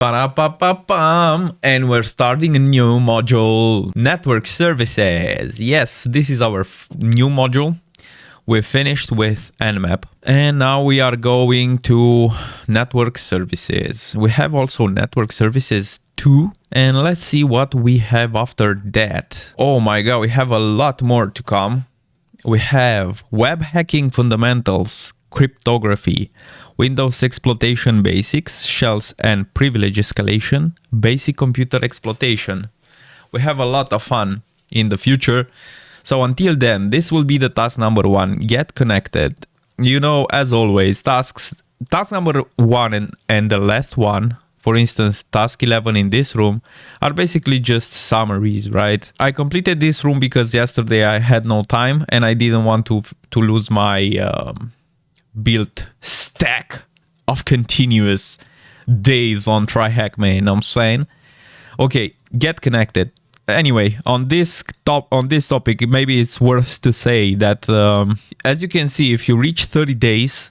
Pa-da-pa-pa-pam. And we're starting a new module, network services. Yes, this is our new module. We finished with Nmap and now we are going to network services. We have also network services 2 and let's see what we have after that. Oh my god, we have a lot more to come. We have web hacking fundamentals, cryptography, Windows exploitation basics, shells and privilege escalation, basic computer exploitation. We have a lot of fun in the future. So until then, this will be the task number 1, get connected. You know, as always, task number 1 and the last one, for instance, task 11 in this room, are basically just summaries, right? I completed this room because yesterday I had no time and I didn't want to lose my build stack of continuous days on TryHackMe, you know what I'm saying? Okay, get connected. Anyway, on this topic, maybe it's worth to say that as you can see, if you reach 30 days,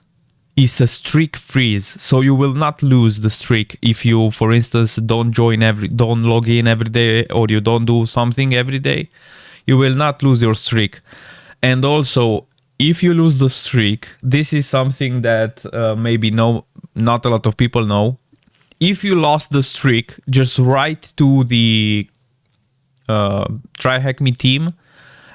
it's a streak freeze, so you will not lose the streak if you, for instance, don't log in every day, or you don't do something every day. You will not lose your streak. And also, if you lose the streak, this is something that maybe not a lot of people know. If you lost the streak, just write to the TryHackMe team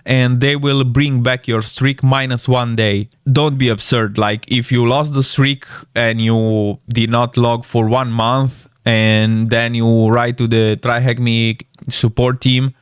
and they will bring back your streak -1 day. Don't be absurd. Like if you lost the streak and you did not log for 1 month and then you write to the TryHackMe support team,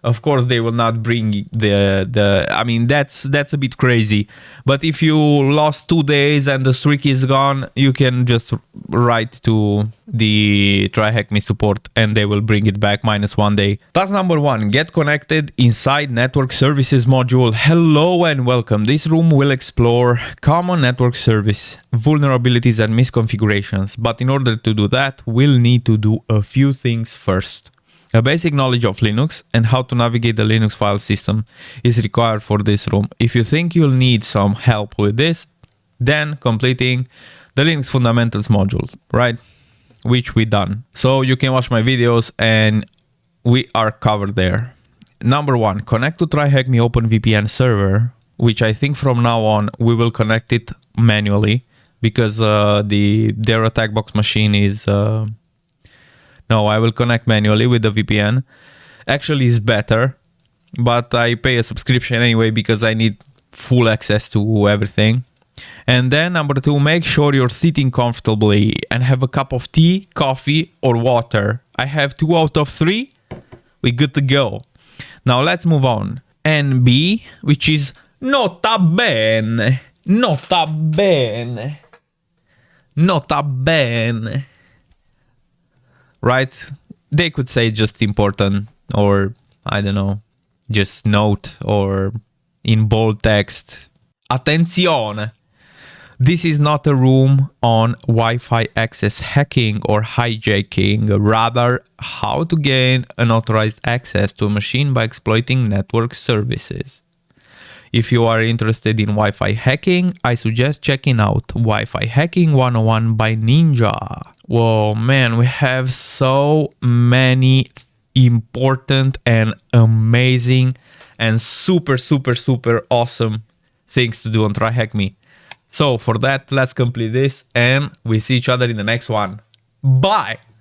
of course they will not bring I mean, that's a bit crazy. But if you lost 2 days and the streak is gone, you can just write to the TryHackMe support and they will bring it back -1 day. Task number 1, get connected inside network services module. Hello and welcome. This room will explore common network service vulnerabilities and misconfigurations. But in order to do that, we'll need to do a few things first. A basic knowledge of Linux and how to navigate the Linux file system is required for this room. If you think you'll need some help with this, then completing the Linux fundamentals module, right? Which we done. So you can watch my videos and we are covered there. Number 1, connect to TryHackMe OpenVPN server, which I think from now on we will connect it manually because their attack box machine is... No, I will connect manually with the VPN. Actually, it's better, but I pay a subscription anyway because I need full access to everything. And then number 2, make sure you're sitting comfortably and have a cup of tea, coffee, or water. I have 2 out of 3. We're good to go. Now let's move on. NB, which is nota bene. Nota bene. Nota bene. Right? They could say just important, or I don't know, just note, or in bold text. Attenzione! This is not a room on Wi-Fi access hacking or hijacking, rather how to gain unauthorized access to a machine by exploiting network services. If you are interested in Wi-Fi hacking, I suggest checking out Wi-Fi Hacking 101 by Ninja. Whoa, man, we have so many important and amazing and super awesome things to do on TryHackMe. So for that, let's complete this and we see each other in the next one. Bye!